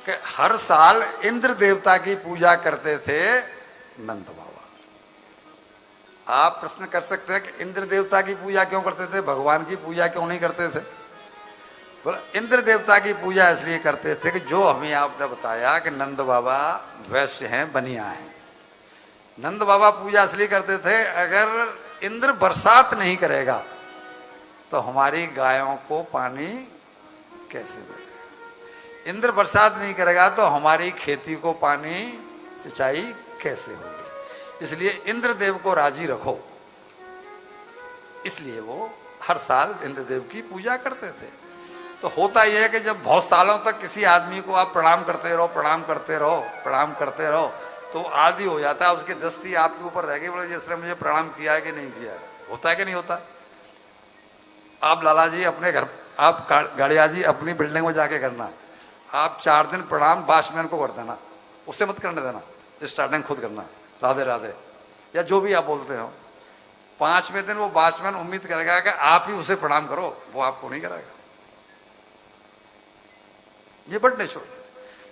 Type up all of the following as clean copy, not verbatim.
कि हर साल इंद्र देवता की पूजा करते थे नंद बाबा। आप प्रश्न कर सकते हैं कि इंद्र देवता की पूजा क्यों करते थे, भगवान की पूजा क्यों नहीं करते थे? बोला इंद्र देवता की पूजा इसलिए करते थे कि जो हमें आपने बताया कि नंद बाबा वैश्य हैं, बनिया हैं। नंद बाबा पूजा इसलिए करते थे, अगर इंद्र बरसात नहीं करेगा तो हमारी गायों को पानी कैसे मिलेगा, इंद्र बरसात नहीं करेगा तो हमारी खेती को पानी सिंचाई कैसे होगी, इसलिए इंद्रदेव को राजी रखो। इसलिए वो हर साल इंद्रदेव की पूजा करते थे। तो होता यह है कि जब बहुत सालों तक किसी आदमी को आप प्रणाम करते रहो, प्रणाम करते रहो, प्रणाम करते रहो, तो आदि हो जाता है, उसकी दृष्टि आपके ऊपर रह गई, बोले जिसने मुझे प्रणाम किया है कि नहीं किया है। होता है कि नहीं होता? आप लाला जी अपने घर, आप गाड़िया जी अपनी बिल्डिंग में जाके करना, आप 4 दिन प्रणाम वॉचमैन को कर देना, उससे मत करने देना, स्टार्टिंग खुद करना, राधे राधे या जो भी आप बोलते हो। 5वें दिन वो वॉचमैन उम्मीद करेगा कि आप ही उसे प्रणाम करो, वो आपको नहीं कराएगा। ये बड़ नेचुरल।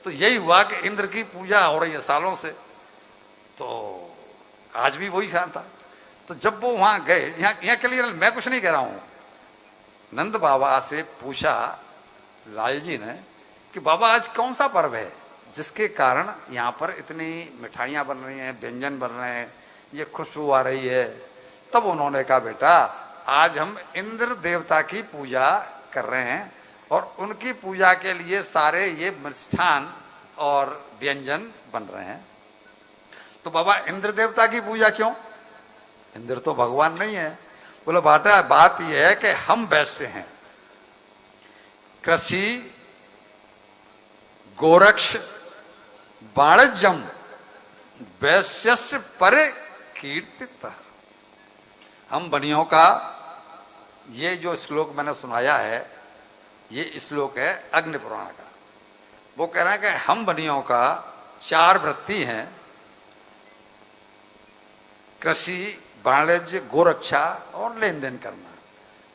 तो यही हुआ कि इंद्र की पूजा हो रही है सालों से, तो आज भी वही ख्याल था। तो जब वो वहां गए, यहाँ क्लियर, मैं कुछ नहीं कह रहा हूं, नंद बाबा से पूछा लाल जी ने कि बाबा आज कौन सा पर्व है जिसके कारण यहाँ पर इतनी मिठाइयाँ बन रही हैं, व्यंजन बन रहे हैं, ये खुशबू आ रही है? तब उन्होंने कहा बेटा आज हम इंद्र देवता की पूजा कर रहे हैं और उनकी पूजा के लिए सारे ये मिष्ठान और व्यंजन बन रहे हैं। तो बाबा इंद्र देवता की पूजा क्यों? इंद्र तो भगवान नहीं है। बोले बेटा बात यह है कि हम वैश्य हैं, कृषि गोरक्ष वाणिज्यम वैश्यस्य परे कीर्तित। हम बनियों का, ये जो श्लोक मैंने सुनाया है ये श्लोक है अग्नि पुराण का। वो कह रहे हैं कि हम बनियों का 4 वृत्ति हैं, कृषि वाणिज्य गोरक्षा और लेन देन करना।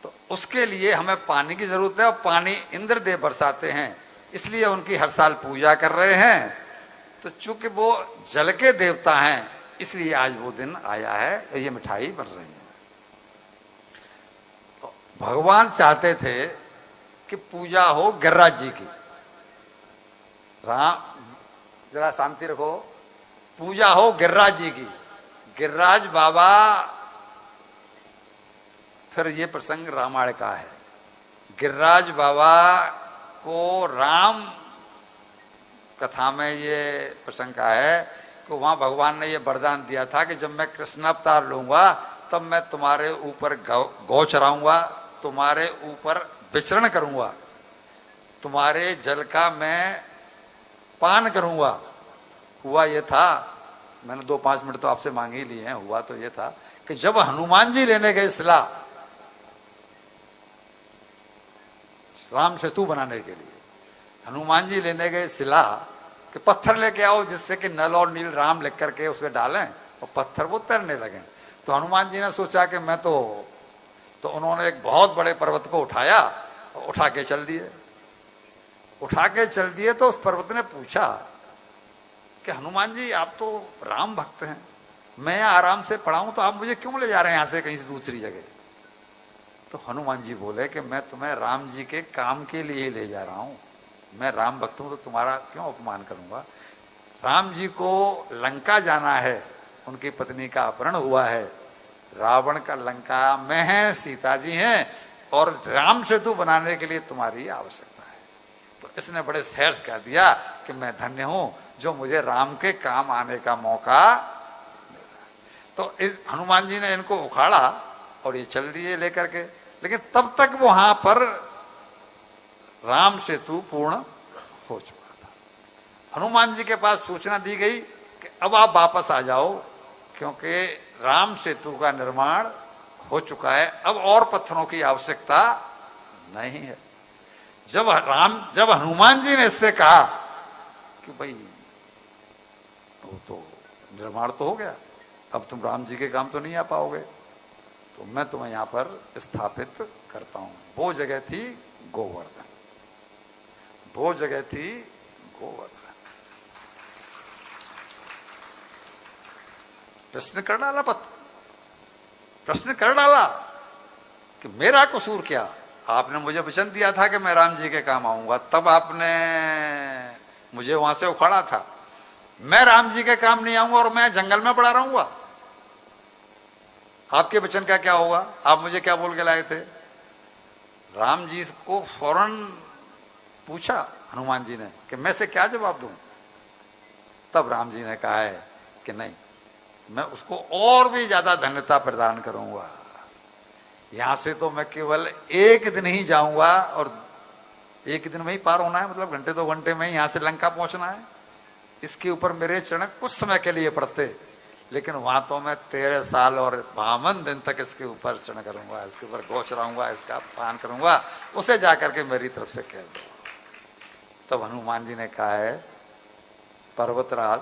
तो उसके लिए हमें पानी की जरूरत है और पानी इंद्रदेव बरसाते हैं, इसलिए उनकी हर साल पूजा कर रहे हैं। तो चूंकि वो जल के देवता हैं इसलिए आज वो दिन आया है, ये मिठाई बन रही है। तो भगवान चाहते थे कि पूजा हो गिरिराज जी की। राम जरा शांति रखो, पूजा हो गिरिराज जी की। गिरिराज बाबा, फिर ये प्रसंग रामायण का है। गिरिराज बाबा को राम कथा में ये प्रसंग का है कि वहां भगवान ने ये वरदान दिया था कि जब मैं कृष्ण अवतार लूंगा तब मैं तुम्हारे ऊपर गौ चराऊंगा, तुम्हारे ऊपर विचरण करूंगा, तुम्हारे जल का मैं पान करूंगा। हुआ ये था, मैंने 2-5 मिनट तो आपसे मांग ही लिए हैं, हुआ तो ये था कि जब हनुमान जी लेने गए शिला राम सेतु बनाने के लिए, हनुमान जी लेने गए शिला कि पत्थर लेके आओ जिससे कि नल और नील राम लिख करके उसमें डालें और पत्थर वो तैरने लगे। तो हनुमान जी ने सोचा कि मैं तो उन्होंने एक बहुत बड़े पर्वत को उठाया और उठा के चल दिए। तो उस पर्वत ने पूछा कि हनुमान जी आप तो राम भक्त हैं, मैं यहाँ आराम से पड़ा हूं तो आप मुझे क्यों ले जा रहे हैं यहाँ से कहीं से दूसरी जगह? तो हनुमान जी बोले कि मैं तुम्हें राम जी के काम के लिए ले जा रहा हूं, मैं राम भक्त हूं तो तुम्हारा क्यों अपमान करूंगा? राम जी को लंका जाना है, उनकी पत्नी का अपहरण हुआ है, रावण का लंका में है, सीता जी हैं और राम सेतु बनाने के लिए तुम्हारी आवश्यकता है। तो इसने बड़े सहर्ष से कह दिया कि मैं धन्य हूं जो मुझे राम के काम आने का मौका मिला। तो इस हनुमान जी ने इनको उखाड़ा और ये चल दिए लेकर के। लेकिन तब तक वहां पर राम सेतु पूर्ण हो चुका था। हनुमान जी के पास सूचना दी गई कि अब आप वापस आ जाओ क्योंकि राम सेतु का निर्माण हो चुका है, अब और पत्थरों की आवश्यकता नहीं है। जब हनुमान जी ने इससे कहा कि भाई वो तो निर्माण तो हो गया, अब तुम राम जी के काम तो नहीं आ पाओगे, तो मैं तुम्हें यहां पर स्थापित करता हूं। वो जगह थी गोवर्धन, वो जगह थी गोवर्धन। प्रश्न कर डाला, प्रश्न कर डाला कि मेरा कसूर क्या? आपने मुझे वचन दिया था कि मैं राम जी के काम आऊंगा, तब आपने मुझे वहां से उखाड़ा था। मैं राम जी के काम नहीं आऊंगा और मैं जंगल में पड़ा रहूंगा, आपके वचन का क्या होगा? आप मुझे क्या बोल के लाए थे? राम जी को फौरन पूछा हनुमान जी ने कि मैं से क्या जवाब दूं? तब राम जी ने कहा है कि नहीं, मैं उसको और भी ज्यादा धन्यता प्रदान करूंगा। यहां से तो मैं केवल एक दिन ही जाऊंगा और एक दिन में ही पार होना है, मतलब घंटे 2 घंटे में ही यहां से लंका पहुंचना है। इसके ऊपर मेरे चरण कुछ समय के लिए पड़ते, लेकिन वहां तो मैं 13 साल और 52 दिन तक इसके ऊपर चरण करूंगा, इसके ऊपर गोच रहूंगा, इसका पान करूंगा, उसे जाकर के मेरी तरफ से कह दो। तब हनुमान जी ने कहा है, पर्वतराज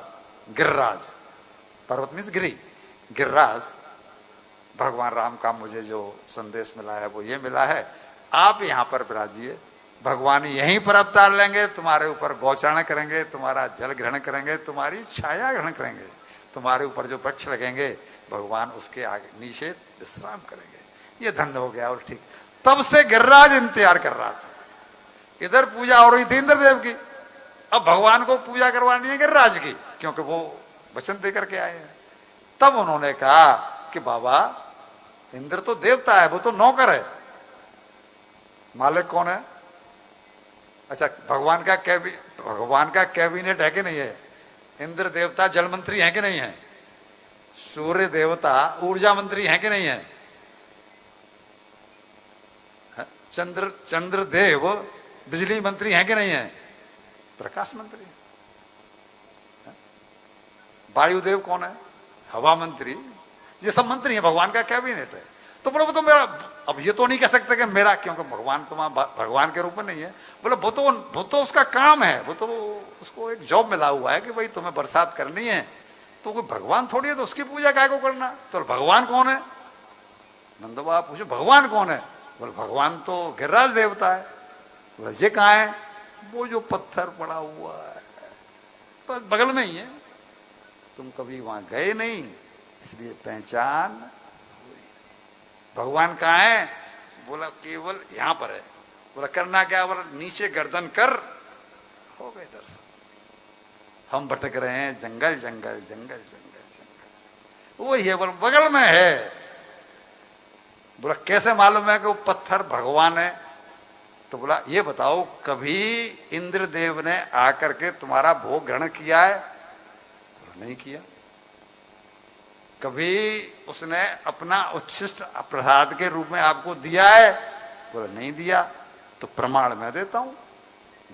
गिरिराज, पर्वत मीन्स गिरी, गिरिराज, भगवान राम का मुझे जो संदेश मिला है वो ये मिला है, आप यहां पर विराजिए, भगवान यहीं पर अवतार लेंगे, तुम्हारे ऊपर गोचरण करेंगे, तुम्हारा जल ग्रहण करेंगे, तुम्हारी छाया ग्रहण करेंगे, तुम्हारे ऊपर जो वृक्ष लगेंगे भगवान उसके आगे नीचे विश्राम करेंगे। ये धन्य हो गया। और ठीक तब से गिरिराज इंतजार कर रहा था। इधर पूजा हो रही थी इंद्रदेव की, अब भगवान को पूजा करवानी है गिरिराज की, क्योंकि वो वचन दे करके आए हैं। तब उन्होंने कहा कि बाबा, इंद्र तो देवता है, वो तो नौकर है, मालिक कौन है? अच्छा, भगवान का कैबिनेट है कि नहीं है? इंद्र देवता जल मंत्री है कि नहीं है? सूर्य देवता ऊर्जा मंत्री है कि नहीं है? चंद्रदेव बिजली मंत्री है कि नहीं है? प्रकाश मंत्री है। वायुदेव कौन है? हवा मंत्री। ये सब मंत्री है, भगवान का कैबिनेट है। तो बोलो वो तो मेरा, अब ये तो नहीं कह सकते कि मेरा, क्योंकि भगवान तो भगवान के रूप में नहीं है। बोले वो तो उसका काम है, वो तो उसको एक जॉब मिला हुआ है कि भाई तुम्हें बरसात करनी है, तो कोई भगवान थोड़ी है तो उसकी पूजा काय को करना? तो भगवान कौन है? नंद बाबा पूछे भगवान कौन है? बोले भगवान तो गिरिराज देवता है। बोले ये कहाँ है? वो जो पत्थर पड़ा हुआ है तो बगल में ही है, तुम कभी वहां गए नहीं इसलिए पहचान। भगवान कहाँ है? बोला केवल यहां पर है। बोला करना क्या? बोला नीचे गर्दन कर, हो गए दर्शन। हम भटक रहे हैं जंगल जंगल जंगल जंगल जंगल, वो ये बगल में है। बोला कैसे मालूम है कि वो पत्थर भगवान है? तो बोला ये बताओ, कभी इंद्रदेव ने आकर के तुम्हारा भोग ग्रहण किया है? बोला नहीं किया। कभी उसने अपना उच्छिष्ट प्रसाद के रूप में आपको दिया है? बोला नहीं दिया। तो प्रमाण मैं देता हूं,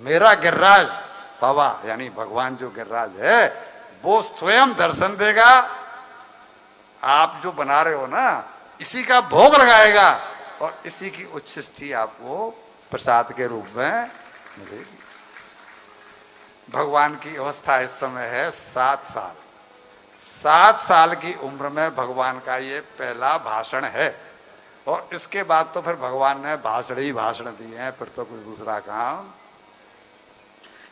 मेरा गिरिराज बाबा यानी भगवान जो गिरिराज है वो स्वयं दर्शन देगा, आप जो बना रहे हो ना इसी का भोग लगाएगा और इसी की उच्छिष्टि आपको प्रसाद के रूप में मिलेगी। भगवान की अवस्था इस समय है 7 साल। 7 साल की उम्र में भगवान का ये पहला भाषण है, और इसके बाद तो फिर भगवान ने भाषण ही भाषण दिए हैं, फिर तो कुछ दूसरा काम।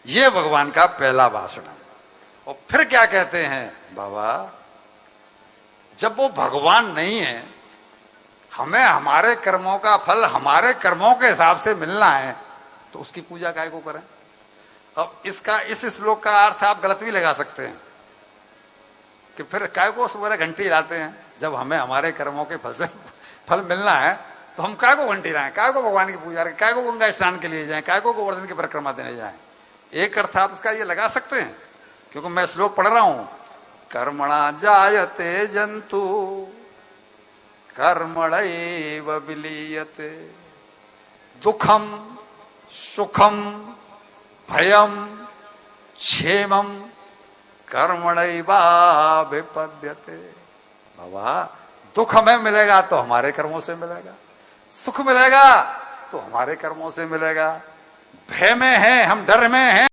ये भगवान का पहला भाषण है। और फिर क्या कहते हैं बाबा, जब वो भगवान नहीं है, हमें हमारे कर्मों का फल हमारे कर्मों के हिसाब से मिलना है, तो उसकी पूजा काय को करें? अब इस श्लोक का अर्थ आप गलत भी लगा सकते हैं कि फिर काय को सुबह घंटी हिलाते हैं, जब हमें हमारे कर्मों के फल मिलना है तो हम काय को घंटी लाएं, काय को भगवान की पूजा करें, काय को गंगा स्नान के लिए जाएं, काय को गोवर्धन की परिक्रमा देने जाएं। एक अर्थ आप इसका ये लगा सकते हैं, क्योंकि मैं श्लोक पढ़ रहा हूं, कर्मणा जायते जंतु कर्मणैव विलीयते, दुखम सुखम भयम क्षेमम कर्मणैवा विपद्यते। बाबा दुख हमें मिलेगा तो हमारे कर्मों से मिलेगा, सुख मिलेगा तो हमारे कर्मों से मिलेगा, भय में है हम, डर में हैं